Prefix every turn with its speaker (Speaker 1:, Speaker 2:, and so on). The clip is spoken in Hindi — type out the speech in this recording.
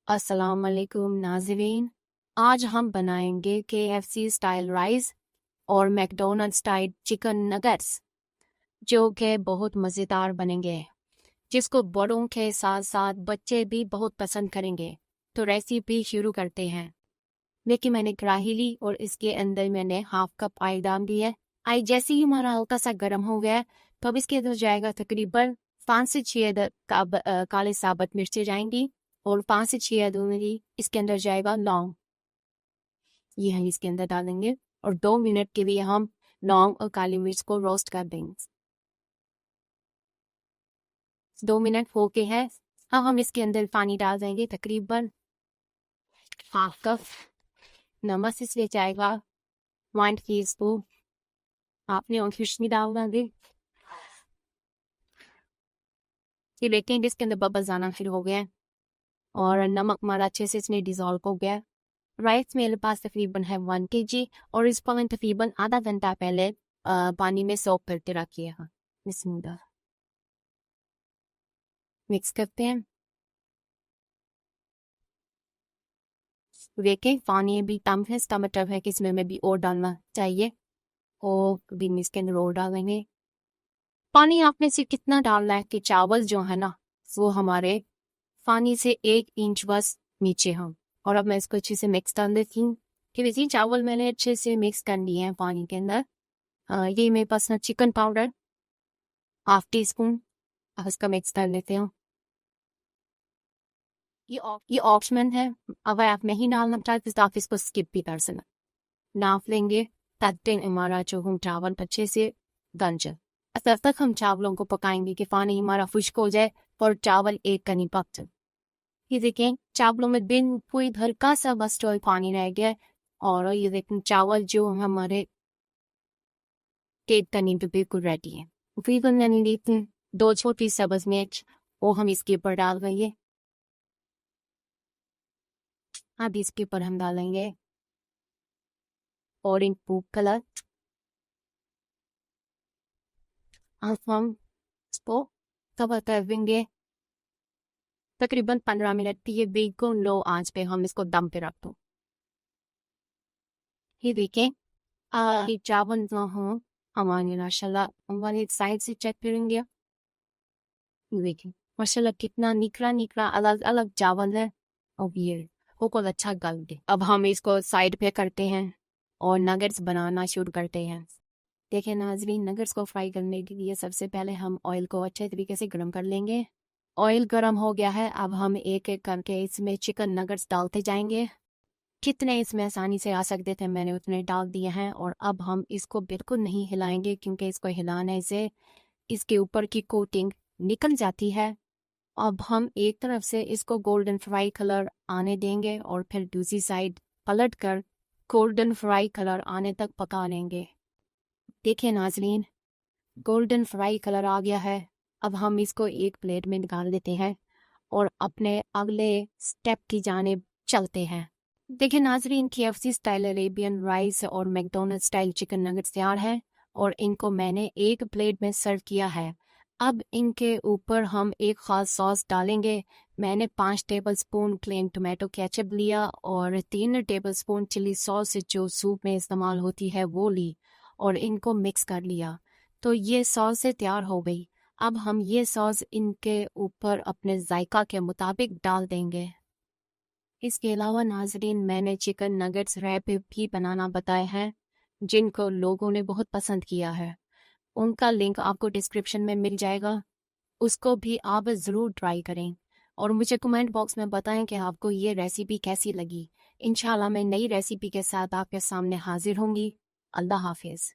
Speaker 1: अस्सलाम वालेकुम नाज़रीन। आज हम बनाएंगे KFC स्टाइल राइस और मैकडोनल्ड स्टाइल चिकन नगेट्स, जो कि बहुत मज़ेदार बनेंगे, जिसको बड़ों के साथ साथ बच्चे भी बहुत पसंद करेंगे। तो रेसिपी शुरू करते हैं। देखिए, मैंने कढ़ाई ली और इसके अंदर मैंने हाफ कप ऑयल डाल दिया है। ऑयल जैसे ही हमारा हल्का सा गर्म हो गया है, तो अब इसके अंदर जाएगा तकरीबन 5 से 6 काले साबुत मिर्चें जाएंगी और 5 से 6 अदरक इसके अंदर जाएगा लौंग, ये हम इसके अंदर डालेंगे और 2 मिनट के लिए हम लौंग और काली मिर्च को रोस्ट कर देंगे। 2 मिनट हो के हैं। अब हम इसके अंदर पानी डाल देंगे, तकरीबन हाफ कप। नमक इसलिए जाएगा 1 टीस्पून। आपने और खुशबू डाल देंगे। ये देखेंगे इसके अंदर बबल्स आना शुरू हो गया है और नमक हमारा अच्छे से इसमें डिजोल्व हो गया। राइस मेरे पास तकरीबन है 1 kg और इसको मैंने तकरीबन आधा घंटा पहले पानी में सोक करके रखिए। हाँ, बिस्मिल्लाह, मिक्स करते हैं। देखें पानी भी कम है, इसका मतलब है कि इसमें में भी और डालना चाहिए और भी इसके अंदर और डालेंगे। पानी आपने सिर्फ कितना डालना है कि चावल जो है ना वो हमारे पानी से 1 इंच बस नीचे हम। और अब मैं इसको अच्छे से मिक्स कर देती हूँ कि वैसे चावल मैंने अच्छे से मिक्स कर लिए हैं पानी के अंदर। ये मेरे पास ना चिकन पाउडर 1/2 टीस्पून, अब इसका मिक्स कर लेते हैं। ये ऑप्शनल है, अगर आप नहीं डालना चाहते तो आप इसको स्किप भी कर सकते। नाप लेंगे ताकि हमारा जो हम चावल अच्छे से गल जाए। तब तक हम चावलों को पकाएंगे कि पानी हमारा खुश्क हो जाए और चावल एक कनी पक जाए। ये देखें चावलों में बिन कोई हल्का सा बस जो पानी रह गया है और ये देखें चावल जो हमारे एक कनी पे बिल्कुल रेडी है। फिर मैंने लेते 2 छोटी सब्ज मिर्च वो हम इसके ऊपर डाल देंगे। अब इसके ऊपर हम डालेंगे ऑरेंज फूड कलर। अब हम इसको कवर कर देंगे तकरीबन 15 मिनट के लिए। बिल्कुल लो आंच पे हम इसको दम पे रख दो। ये देखें ये चावल जो हो हमारे माशाल्लाह हमारे साइड से चेक करेंगे। देखिए माशाल्लाह कितना निकला निकला अलग अलग चावल है और ये बहुत अच्छा गल गए। अब हम इसको साइड पे करते हैं और नगेट्स बनाना शुरू करते हैं। देखिए नाजरीन, नगेट्स को फ्राई करने के लिए सबसे पहले हम ऑयल को अच्छे तरीके से गर्म कर लेंगे। ऑयल गर्म हो गया है, अब हम एक एक करके इसमें चिकन नगेट्स डालते जाएंगे। कितने इसमें आसानी से आ सकते थे मैंने उतने डाल दिए हैं। और अब हम इसको बिल्कुल नहीं हिलाएंगे क्योंकि इसको हिलाने से इसके ऊपर की कोटिंग निकल जाती है। अब हम एक तरफ से इसको गोल्डन फ्राई कलर आने देंगे और फिर दूसरी साइड पलट कर गोल्डन फ्राई कलर आने तक पका लेंगे। देखिए नाजरीन, गोल्डन फ्राई कलर आ गया है। अब हम इसको एक प्लेट में निकाल देते हैं और अपने अगले स्टेप की जानिब चलते हैं। देखिए नाजरीन, KFC स्टाइल अरेबियन राइस और मैकडोनल्ड स्टाइल चिकन नगेट्स तैयार है और इनको मैंने एक प्लेट में सर्व किया है। अब इनके ऊपर हम एक ख़ास सॉस डालेंगे। मैंने 5 टेबलस्पून प्लेन टोमेटो केचप लिया और 3 टेबलस्पून चिली सॉस जो सूप में इस्तेमाल होती है वो ली और इनको मिक्स कर लिया। तो ये सॉस से तैयार हो गई। अब हम ये सॉस इनके ऊपर अपने जायका के मुताबिक डाल देंगे। इसके अलावा नाजरीन, मैंने चिकन नगेट्स रैप भी बनाना बताया है जिनको लोगों ने बहुत पसंद किया है। उनका लिंक आपको डिस्क्रिप्शन में मिल जाएगा, उसको भी आप ज़रूर ट्राई करें और मुझे कमेंट बॉक्स में बताएं कि आपको ये रेसिपी कैसी लगी। इंशाल्लाह मैं नई रेसिपी के साथ आपके सामने हाजिर होंगी। अल्लाह हाफिज़।